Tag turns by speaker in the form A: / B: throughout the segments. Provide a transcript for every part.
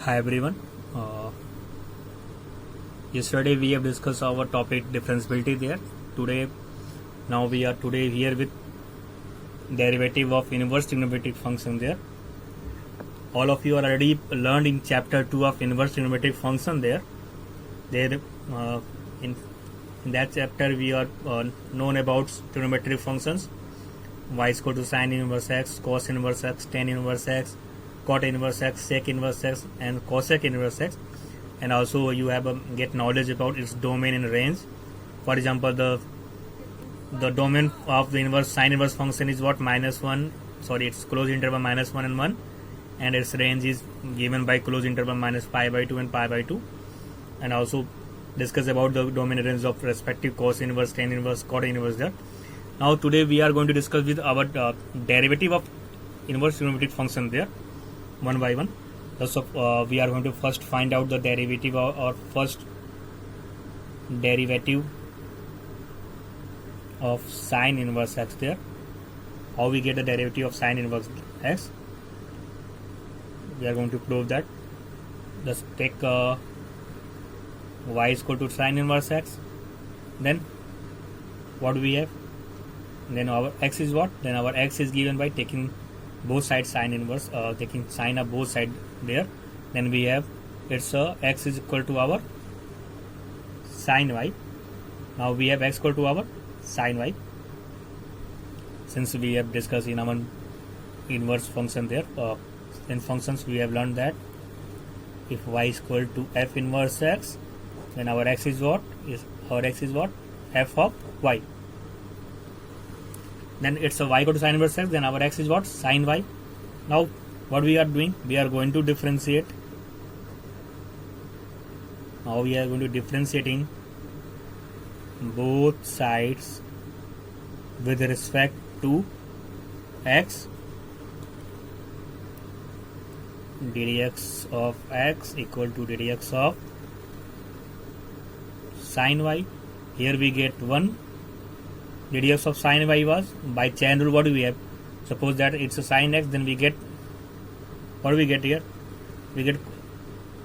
A: Hi everyone. Yesterday we have discussed our topic differentiability there. Now we are today here with derivative of inverse trigonometric function there. All of you are already learned in chapter 2 of inverse trigonometric function there. In that chapter we are known about trigonometric functions. Y is equal to sin inverse x, cos inverse x, tan inverse x, cot inverse x, sec inverse x, and cosec inverse x. And also you have get knowledge about its domain and range. For example, the domain of the inverse sin inverse function is what? It's closed interval -1 and 1, and its range is given by closed interval -π/2 and π/2. And also discuss about the domain and range of respective cos inverse, tan inverse, cot inverse there. Now today we are going to discuss with our derivative of inverse trigonometric function there, one by one. So we are going to first find out the derivative or first derivative of sin inverse x there. How we get the derivative of sin inverse x? We are going to prove that. Just take y is equal to sin inverse x. Then what do we have? Then our x is what? Then our x is given by taking both sides sin inverse, taking sine of both sides there. Then we have it's x is equal to our sin y. Now we have x equal to our sin y. Since we have discussed in our inverse function there, in functions we have learned that if y is equal to f inverse x, then our x is what? F of y. Then it's a y equal to sin inverse x, then our x is what? Sin y. Now what we are doing? We are going to differentiate. Now we are going to differentiating both sides with respect to x. Ddx of x equal to ddx of sin y. Here we get 1. Ddx of sin y was, by chain rule, what do we have? Suppose that it's a sin x, then we get, what do we get here? We get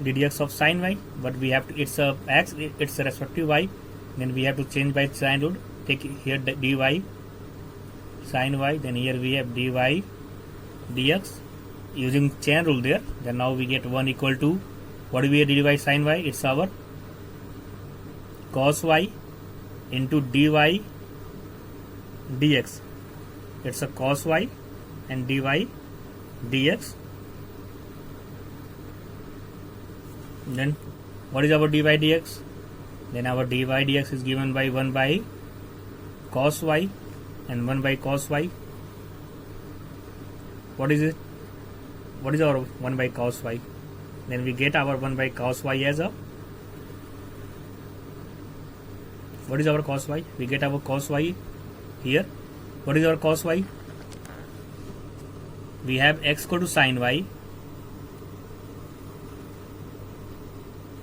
A: ddx of sin y, but we have to, it's a x, it's a respective y, then we have to change by chain rule. Take here dy sin y, then here we have dy dx using chain rule there. Then now we get 1 equal to, what do we have? Dy sin y, it's our cos y into dy dx. It's a cos y and dy dx. Then what is our dy dx? Then our dy dx is given by 1 by cos y and 1 by cos y. What is it? What is our 1 by cos y? Then we get our 1 by cos y as a, what is our cos y? We get our cos y here. What is our cos y? We have x equal to sin y.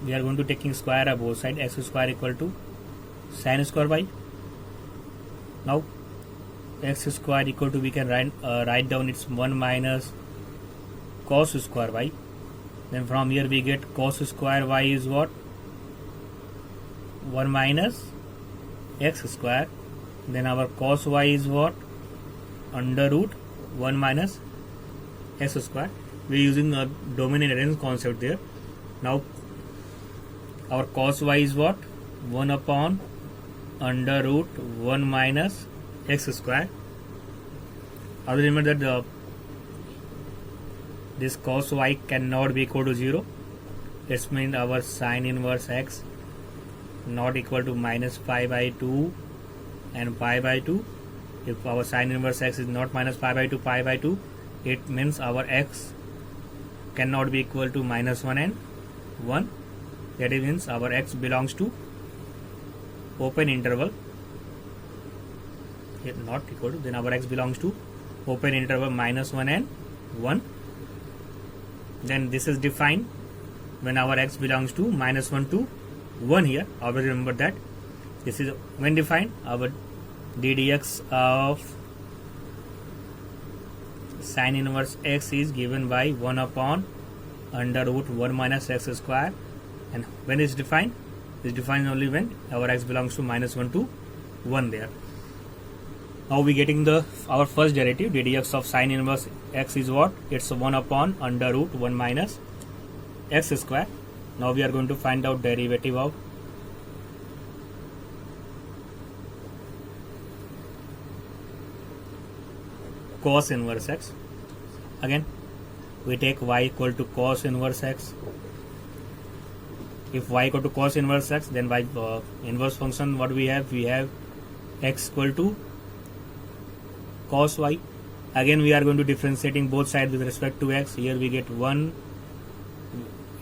A: We are going to taking square of both sides. X square equal to sin square y. Now x square equal to, we can write down it's 1 minus cos square y. Then from here we get cos square y is what? 1 minus x square. Then our cos y is what? Under root 1 minus x square. We are using a domain and range concept there. Now our cos y is what? 1 upon under root 1 minus x square. I will remember that this cos y cannot be equal to 0. It means our sin inverse x not equal to -π/2 and π/2. If our sin inverse x is not -π/2, π/2, it means our x cannot be equal to -1 and 1. That means our x belongs to open interval. If not equal to, then our x belongs to open interval -1 and 1. Then this is defined when our x belongs to -1 to 1 here. Always remember that. This is when defined, our ddx of sin inverse x is given by 1 upon under root 1 minus x square. And when it's defined? It's defined only when our x belongs to minus 1 to 1 there. Now we getting our first derivative, ddx of sine inverse x is what? It's 1 upon under root 1 minus x square. Now we are going to find out derivative of cos inverse x. Again we take y equal to cos inverse x. If y equal to cos inverse x, then by inverse function what we have x equal to cos y. Again we are going to differentiating both sides with respect to x. Here we get 1,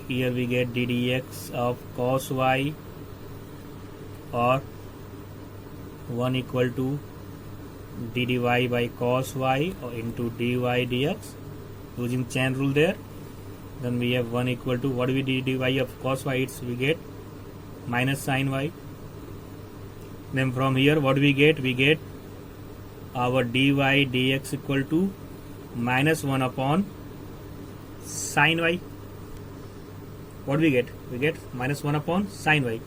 A: here we get ddx of cos y, or 1 equal to ddy by cos y or into dy dx using chain rule there. Then we have 1 equal to what we dy of cos y, we get minus sin y. Then from here what we get our dy dx equal to minus 1 upon sin y. What we get minus 1 upon sin y.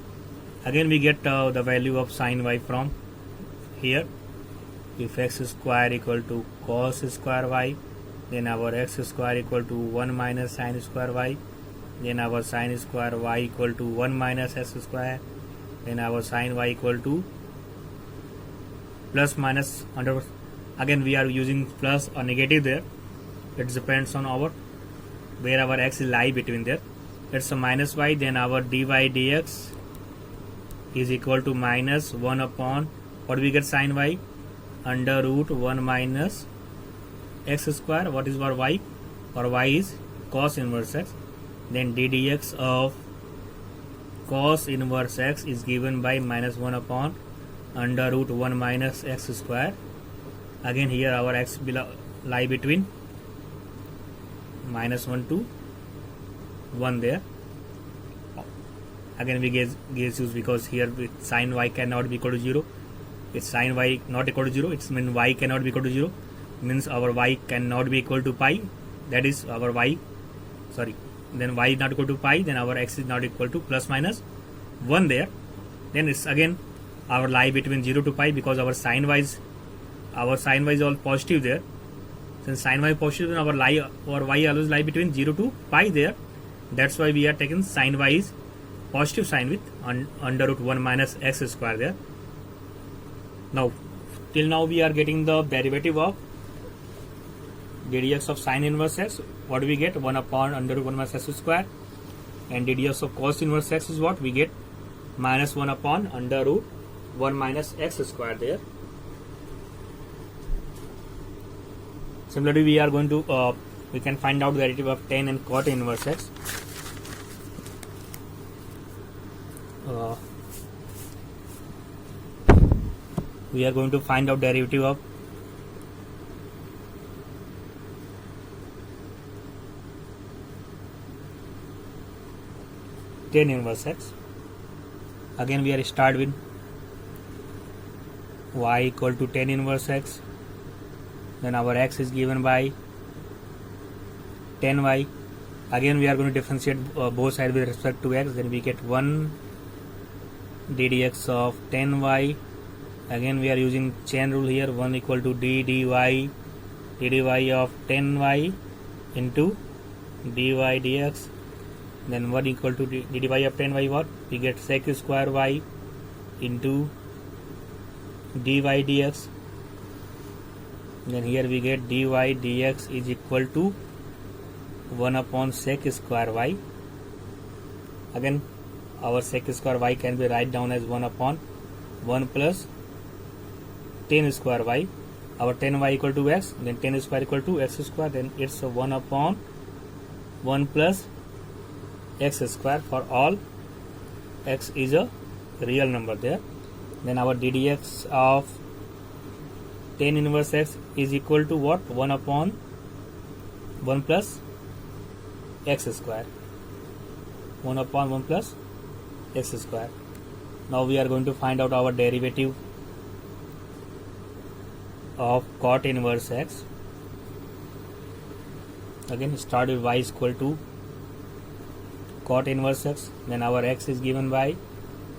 A: Again we get the value of sin y from here. If x square equal to cos square y, then our x square equal to 1 minus sin square y, then our sin square y equal to 1 minus s square, then our sin y equal to plus minus under. Again we are using plus or negative there. It depends on where our x lie between there. It's a minus y, then our dy dx is equal to minus 1 upon what we get sin y under root 1 minus x square. What is our y? Our y is cos inverse x. Then ddx of cos inverse x is given by minus 1 upon under root 1 minus x square. Again here our x lie between minus 1 to 1 there. Again we get use because here with sin y cannot be equal to 0. It's sin y not equal to 0. It's mean y cannot be equal to 0. Means our y cannot be equal to pi. That is our y. Sorry. Then y is not equal to pi. Then our x is not equal to plus minus 1 there. Then it's again our lie between 0 to pi because our sin y is all positive there. Since sin y positive, then our y always lie between 0 to pi there. That's why we are taking sin y is positive sign with under root 1 minus x square there. Now till now we are getting the derivative of ddx of sine inverse x. What do we get? 1 upon under root 1 minus x square. And ddx of cos inverse x is what we get? Minus 1 upon under root 1 minus x square there. Similarly we are going to we can find out the derivative of tan and cot inverse x. We are going to find out derivative of tan inverse x. Again we are start with y equal to tan inverse x. Then our x is given by tan y. Again we are going to differentiate both sides with respect to x. Then we get 1 ddx of tan y. Again we are using chain rule here. 1 equal to dy of tan y into dy dx. Then 1 equal to dy of tan y, what? We get sec square y into dy dx. Then here we get dy dx is equal to 1 upon sec square y. Again our sec square y can be write down as 1 upon 1 plus tan square y. Our tan y equal to x, then tan square equal to x square, then it's 1 upon 1 plus x square for all x is a real number there. Then our ddx of tan inverse x is equal to what? 1 upon 1 plus x square. 1 upon 1 plus x square. Now we are going to find out our derivative of cot inverse x. Again start with y is equal to cot inverse x, then our x is given by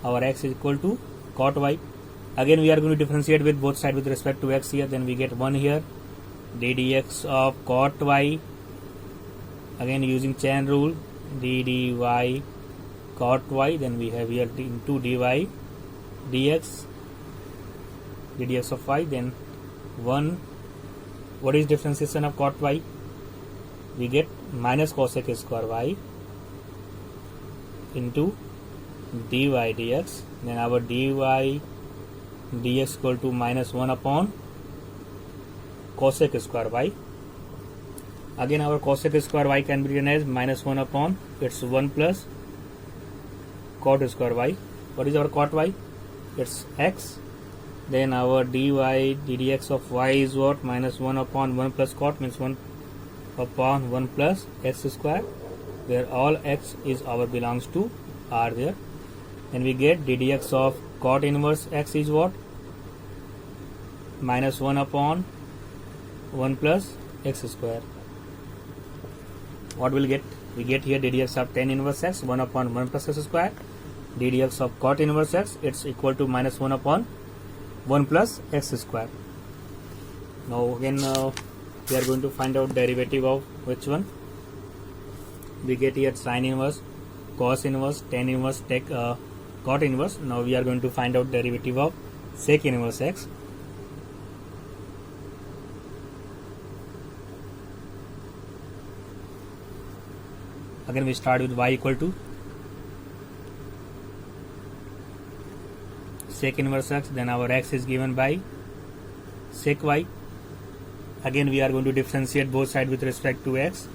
A: our x is equal to cot y. Again we are going to differentiate with both sides with respect to x here, then we get 1 here, d dx of cot y, again using chain rule, d dy cot y, then we have here into dy dx, d dx of y, then 1. What is differentiation of cot y? We get minus cosec square y into dy dx, then our dy dx equal to minus 1 upon cosec square y. Again our cosec square y can be written as minus 1 upon it's 1 plus cot square y. What is our cot y? It's x. Then our dy ddx of y is what? Minus 1 upon 1 plus cot, means 1 upon 1 plus x square, where all x is our belongs to r there. Then we get ddx of cot inverse x is what? Minus 1 upon 1 plus x square. What will get? We get here ddx of tan inverse x 1 upon 1 plus x square. ddx of cot inverse x, it's equal to minus 1 upon 1 plus x square. Now again we are going to find out derivative of which one. We get here sin inverse, cos inverse, tan inverse, cot inverse. Now we are going to find out derivative of sec inverse x. Again we start with y equal to sec inverse x, then our x is given by sec y. Again we are going to differentiate both sides with respect to x,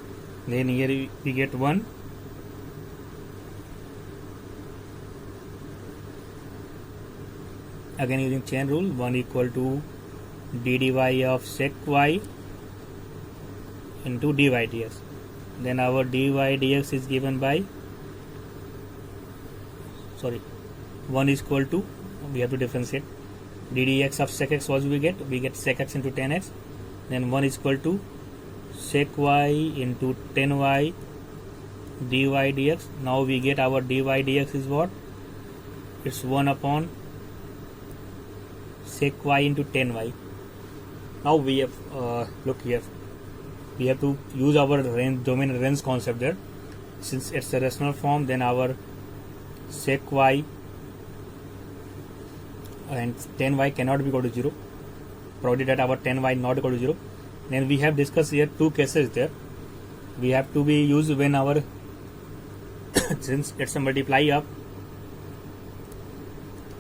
A: then here we get 1. Again using chain rule, 1 equal to d dy of sec y into dy dx. Then our dy dx is given by 1 is equal to, we have to differentiate, d dx of sec x. What we get sec x into tan x, then 1 is equal to sec y into tan y dy dx. Now we get our dy dx is what? It's 1 upon sec y into tan y. Now we have look here, we have to use our domain and range concept there. Since it's a rational form, then our sec y and tan y cannot be equal to 0, provided that our tan y not equal to 0. Then we have discussed here two cases there. We have to be used when our since it's a multiply up,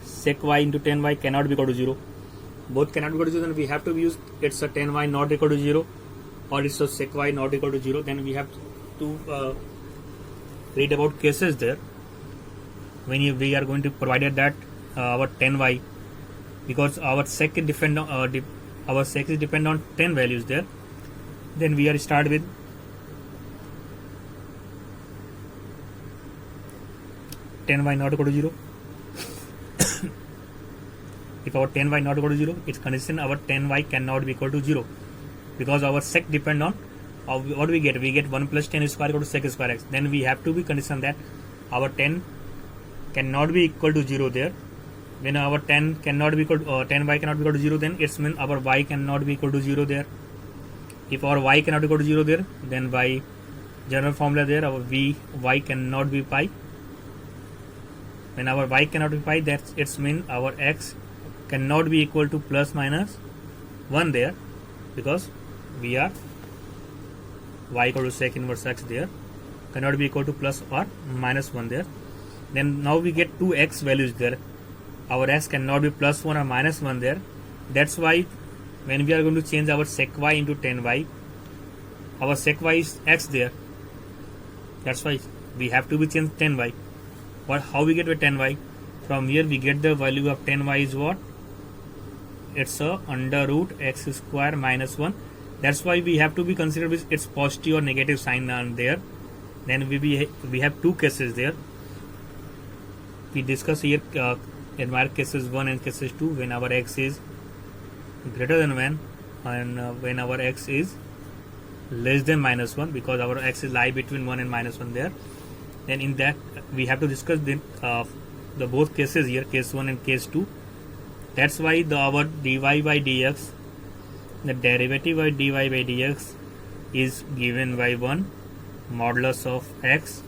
A: sec y into tan y cannot be equal to 0. Both cannot be equal to 0, then we have to use it's a tan y not equal to 0 or it's a sec y not equal to 0. Then we have to read about cases there when we are going to provided that our tan y, because our sec is depend on our sec is depend on 10 values there. Then we are start with tan y not equal to 0. If our tan y not equal to 0, it's condition our tan y cannot be equal to 0, because our sec depend on what we get. We get 1 plus tan square equal to sec square x. Then we have to be condition that our tan cannot be equal to 0 there. When our tan cannot be equal to, tan y cannot be equal to 0, then it's mean our y cannot be equal to 0 there. If our y cannot be equal to 0 there, then by general formula there our y cannot be pi. When our y cannot be pi, that's it's mean our x cannot be equal to plus minus 1 there, because we are y equal to sec inverse x there, cannot be equal to plus or minus 1 there. Then now we get two x values there. Our x cannot be plus 1 or minus 1 there. That's why when we are going to change our sec y into tan y, our sec y is x there. That's why we have to be changed tan y. But how we get with tan y? From here we get the value of tan y is what? It's a under root x square minus 1. That's why we have to be considered with its positive or negative sign on there. Then we have two cases there. We discuss here admire cases 1 and cases 2 when our x is greater than 1 and when our x is less than minus 1, because our x is lie between 1 and minus 1 there. then in that we have to discuss the both cases here, case 1 and case 2. That's why our dy by dx, the derivative of dy by dx is given by 1 modulus of x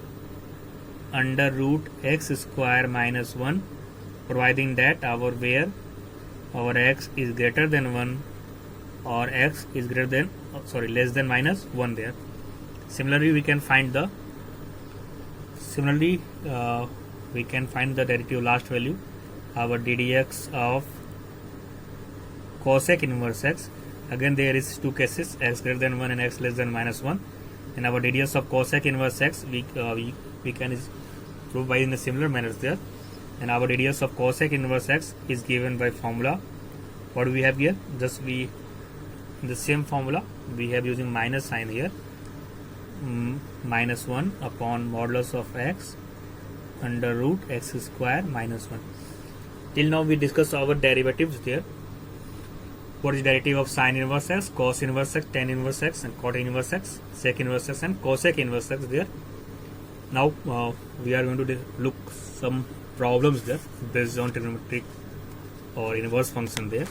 A: under root x square minus 1, providing that where our x is greater than 1 or x is greater than less than minus 1 there. Similarly we can find the derivative last value, our ddx of cosec inverse x. Again there is two cases, x greater than 1 and x less than minus 1, and our ddx of cosec inverse x we can prove by in a similar manner there. And our ddx of cosec inverse x is given by formula. What do we have here? Just in the same formula we have using minus sign here, minus 1 upon modulus of x under root x square minus 1. Till now we discussed our derivatives there. What is derivative of sine inverse x, cos inverse x, tan inverse x, and cot inverse x, sec inverse x, and cosec inverse x there. Now we are going to look some problems there based on trigonometric or inverse function there.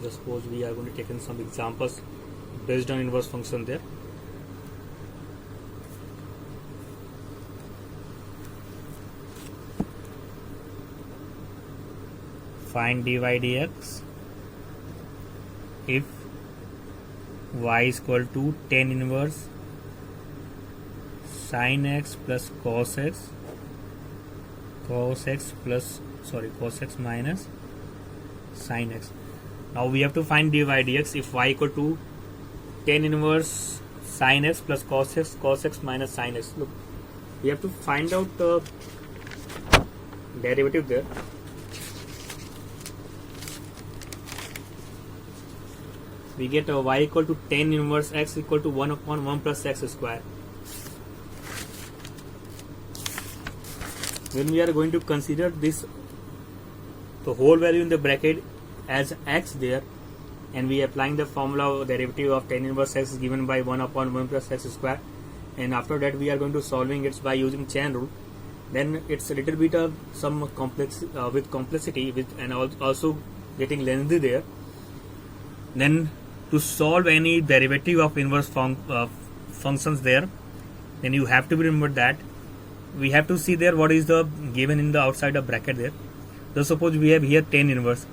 A: Suppose we are going to take in some examples based on inverse function there. Find dy dx if y is equal to tan inverse sin x plus cos x minus sin x. Now we have to find dy dx if y equal to tan inverse sin x plus cos x minus sin x. Look, we have to find out the derivative there. We get y equal to tan inverse x equal to 1 upon 1 plus x square. When we are going to consider this, the whole value in the bracket as x there, and we applying the formula of derivative of tan inverse x is given by 1 upon 1 plus x square, and after that we are going to solving it by using chain rule. Then it's a little bit of some complexity and also getting lengthy there. Then to solve any derivative of inverse functions there, then you have to remember that we have to see there what is the given in the outside of bracket there. So suppose we have here tan inverse,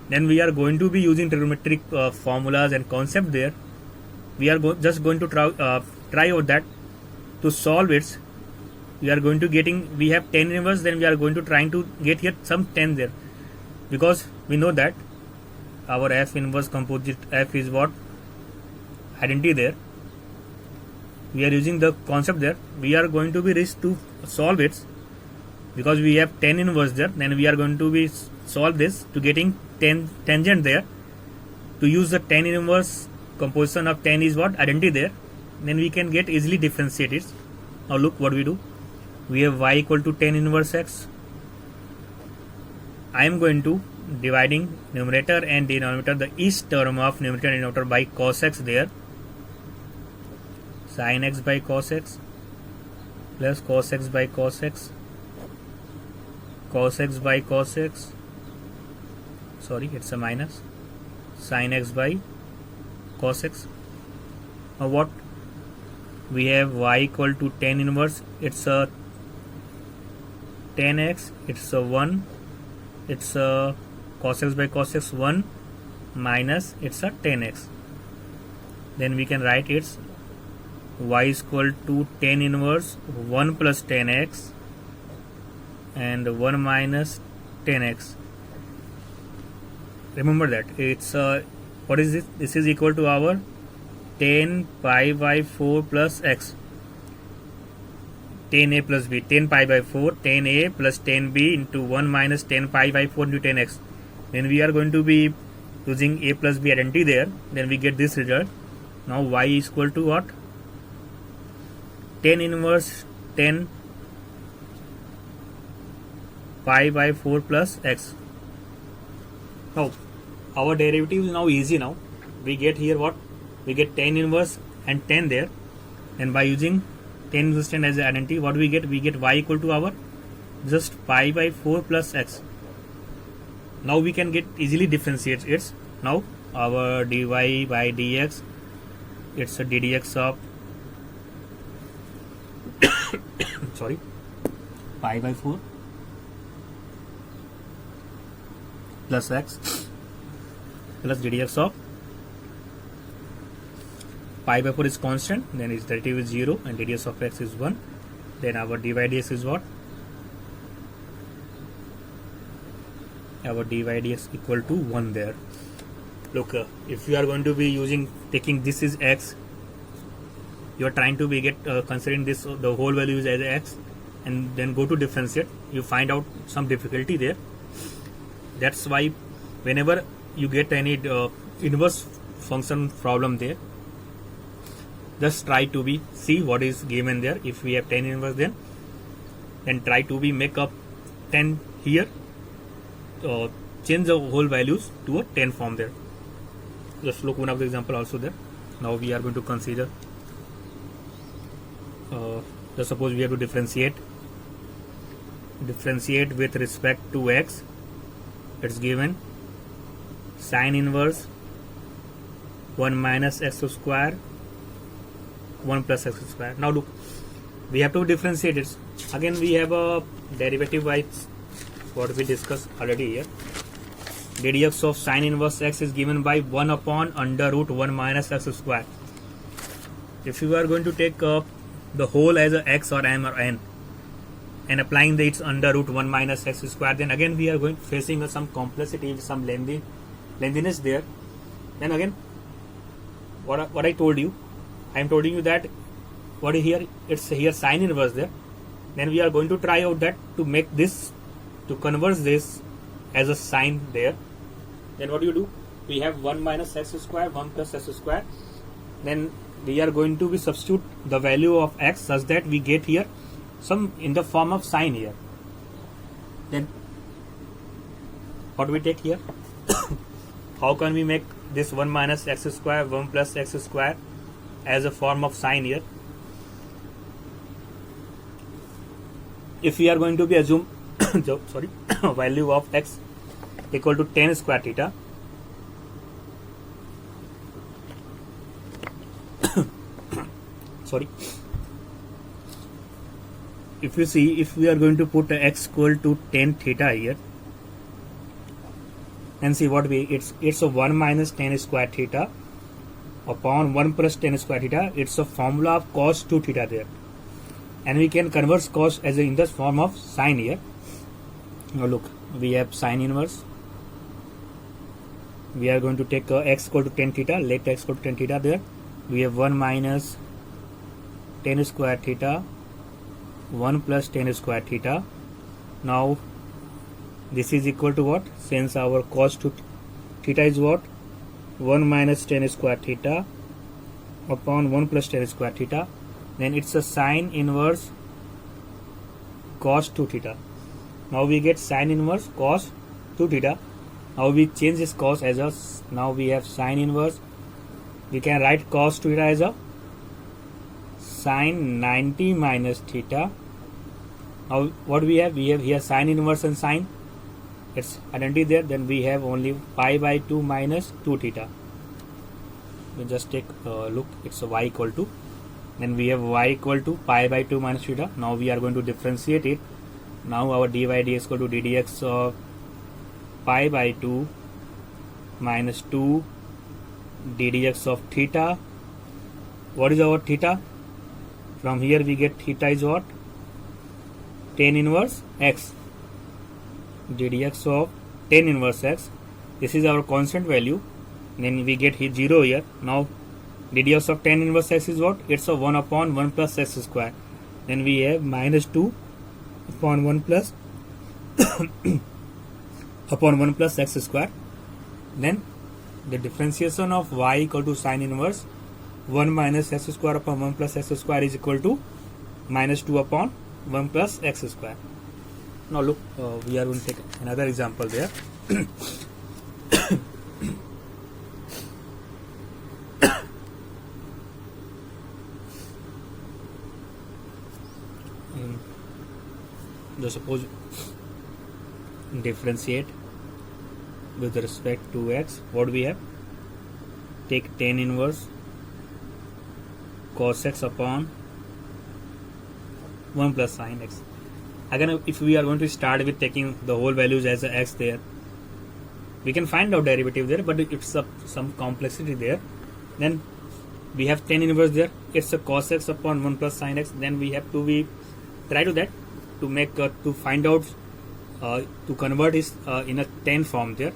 A: then we are going to be using trigonometric formulas and concept there. We are just going to try out that to solve it. We are going to we have tan inverse, then we are going to trying to get here some tan there, because we know that our f inverse composite f is what? Identity there. We are using the concept there. We are going to be reached to solve it because we have tan inverse there. Then we are going to be solve this to getting tangent there. To use the tan inverse composition of tan is what? Identity there. Then we can get easily differentiate it. Now look what we do. We have y equal to tan inverse x. I am going to dividing numerator and denominator, the each term of numerator and denominator by cos x there, sin x by cos x plus cos x by cos x, cos x by cos x, it's a minus, sin x by cos x. Now what we have? Y equal to tan inverse, it's a tan x, it's a 1, it's a cos x by cos x 1 minus it's a tan x. Then we can write it's y is equal to tan inverse 1 plus tan x and 1 minus tan x. Remember that it's what is this? This is equal to our tan pi by 4 plus x, tan a plus b, tan pi by 4, tan a plus tan b into 1 minus tan pi by 4 into tan x. Then we are going to be using a plus b identity there. Then we get this result. Now y is equal to what? Tan inverse tan pi by 4 plus x. Now our derivative is now easy. Now we get here what? We get tan inverse and tan there. Then by using tan inverse as an identity, what we get? We get y equal to our just pi by 4 plus x. Now we can get easily differentiate it. Now our dy by dx, it's a ddx of sorry, pi by 4 plus x plus ddx of pi by 4 is constant, then its derivative is 0 and ddx of x is 1. Then our dy dx is what? Our dy dx equal to 1 there. Look, if you are going to be taking this is x, you are trying to be considering this the whole value is as x, and then go to differentiate, you find out some difficulty there. That's why whenever you get any inverse function problem there, just try to be see what is given there. If we have tan inverse, then try to be make up 10 here, change the whole values to a 10 form there. Just look one of the example also there. Now we are going to consider, just suppose we have to differentiate with respect to x. It's given sine inverse 1 minus x square 1 plus x square. Now look, we have to differentiate it. Again we have a derivative by what we discussed already here. Ddx of sine inverse x is given by 1 upon under root 1 minus x square. If you are going to take the whole as a x or m or n and applying the its under root 1 minus x square, then again we are facing some complexity, some lengthiness there. Then again what I told you, I am telling you that what is here, it's here sine inverse there. Then we are going to try out that to make this, to convert this as a sine there. Then what do you do? We have 1 minus x square 1 plus x square. Then we are going to be substitute the value of x such that we get here some in the form of sine here. Then what we take here? How can we make this 1 minus x square 1 plus x square as a form of sine here? If we are going to be assume sorry value of x equal to tan square theta, sorry, if you see, if we are going to put x equal to tan theta here, and see what we, it's a 1 minus tan square theta upon 1 plus tan square theta. It's a formula of cos 2 theta there, and we can convert cos as in the form of sine here. Now look, we have sine inverse. We are going to take x equal to tan theta. Let x equal to tan theta there. We have 1 minus tan square theta 1 plus tan square theta. Now this is equal to what? Since our cos 2 theta is what? 1 minus tan square theta upon 1 plus tan square theta. Then it's a sine inverse cos 2 theta. Now we get sine inverse cos 2 theta. Now we change this cos as a, now we have sine inverse. We can write cos 2 theta as a sine 90 minus theta. Now what we have? We have here sine inverse and sine. It's identity there. Then we have only pi by 2 minus 2 theta. We just take look. It's a y equal to. Then we have y equal to pi by 2 minus theta. Now we are going to differentiate it. Now our dy dx equal to ddx of pi by 2 minus 2 ddx of theta. What is our theta? From here we get theta is what? Tan inverse x. ddx of tan inverse x. This is our constant value. Then we get here 0 here. Now ddx of tan inverse x is what? It's a 1 upon 1 plus x square. Then we have minus 2 upon 1 plus upon 1 plus x square. Then the differentiation of y equal to sine inverse 1 minus x square upon 1 plus x square is equal to minus 2 upon 1 plus x square. Now look, we are going to take another example there. just suppose differentiate with respect to x. What we have? Take tan inverse cos x upon 1 plus sin x. Again, if we are going to start with taking the whole values as a x there, we can find out derivative there, but it's some complexity there. Then we have tan inverse there, it's a cos x upon 1 plus sin x. Then we have to try to that to make to find out to convert is in a tan form there.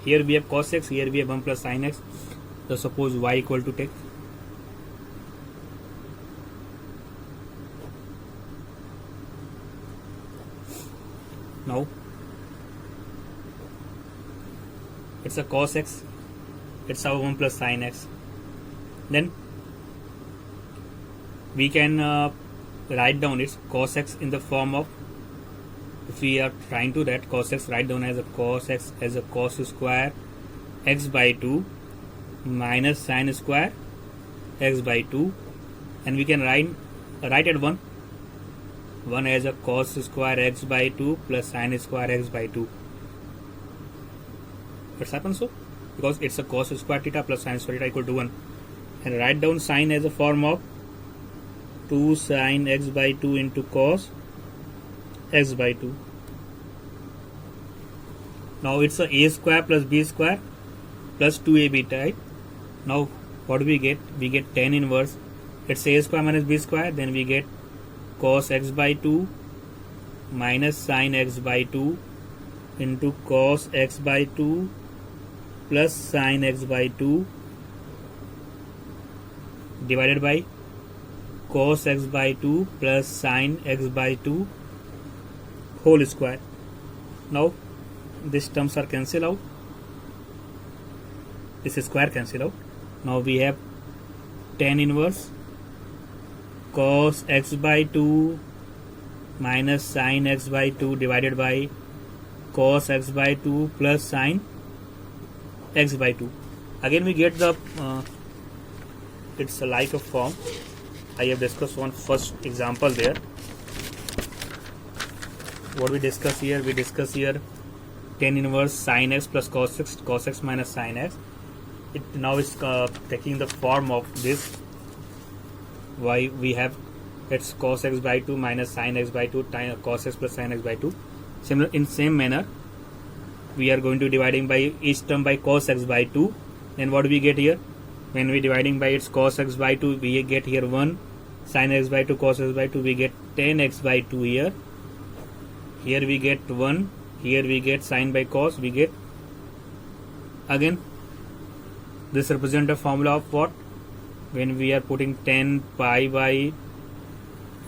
A: Here we have cos x, here we have 1 plus sin x. So suppose y equal to take now it's a cos x, it's our 1 plus sin x. Then we can write down its cos x in the form of, if we are trying to that cos x, write down as a cos x as a cos square x by 2 minus sin square x by 2, and we can write at 1 as a cos square x by 2 plus sin square x by 2. What's happened so? Because it's a cos square theta plus sin square theta equal to 1, and write down sin as a form of 2 sin x by 2 into cos x by 2. Now it's a square plus b square plus 2ab, right? Now what do we get? We get tan inverse, it's a square minus b square, then we get cos x by 2 minus sin x by 2 into cos x by 2 plus sin x by 2 divided by cos x by 2 plus sin x by 2 whole square. Now these terms are cancelled out, this square cancel out. Now we have tan inverse cos x by 2 minus sin x by 2 divided by cos x by 2 plus sin x by 2. Again we get the it's a like a form. I have discussed one first example there. What we discuss here? We discuss here tan inverse sin x plus cos x minus sin x. It now is taking the form of this. Why we have it's cos x by 2 minus sin x by 2 cos x plus sin x by 2. Similar in same manner, we are going to dividing by each term by cos x by 2. Then what do we get here? When we dividing by its cos x by 2, we get here 1 sin x by 2 cos x by 2. We get tan x by 2 here. Here we get 1. Here we get sin by cos. We get again. This represents a formula of what? When we are putting 10 pi by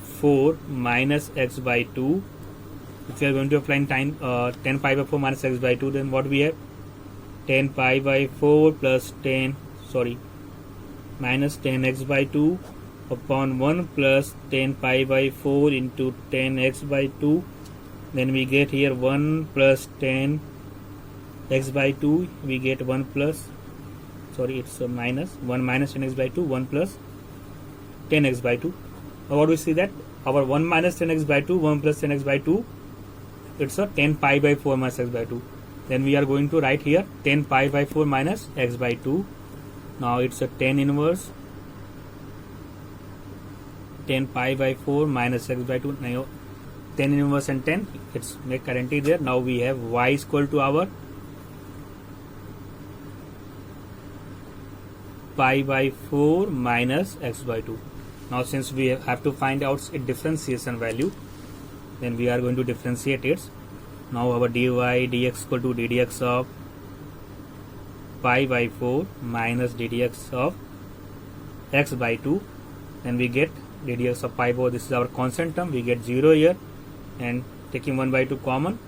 A: 4 minus x by 2. If we are going to apply 10 pi by 4 minus x by 2, then what we have? 10 pi by 4 plus 10 minus 10x by 2 upon 1 plus 10 pi by 4 into 10x by 2. Then we get here 1 plus 10 x by 2. We get 1 plus it's a minus 1 minus 10x by 2, 1 plus 10x by 2. Now what do we see that? Our 1 minus 10x by 2, 1 plus 10x by 2, it's a 10 pi by 4 minus x by 2. Then we are going to write here 10 pi by 4 minus x by 2. Now it's a tan inverse 10 pi by 4 minus x by 2. Now tan inverse and 10, it's make currently there. Now we have y is equal to our pi by 4 minus x by 2. Now since we have to find out its differentiation value, then we are going to differentiate it. Now our dy dx equal to ddx of pi by 4 minus ddx of x by 2. Then we get ddx of pi by 4, this is our constant term, we get 0 here, and taking 1 by 2 common,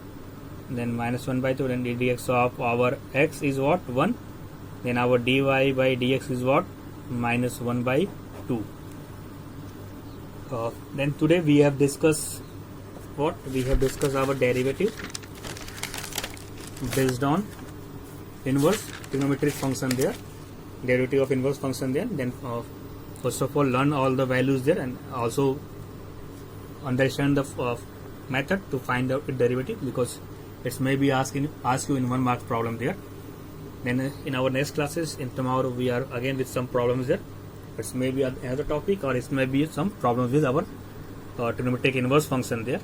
A: then minus 1 by 2, then ddx of our x is what? 1. Then our dy by dx is what? Minus 1 by 2. Then today we have discussed what? We have discussed our derivative based on inverse trigonometric function there, derivative of inverse function there. Then first of all learn all the values there, and also understand the method to find out its derivative, because it may be ask you in 1 mark problem there. Then in our next classes, in tomorrow, we are again with some problems there. It may be another topic, or it may be some problems with our trigonometric inverse function there.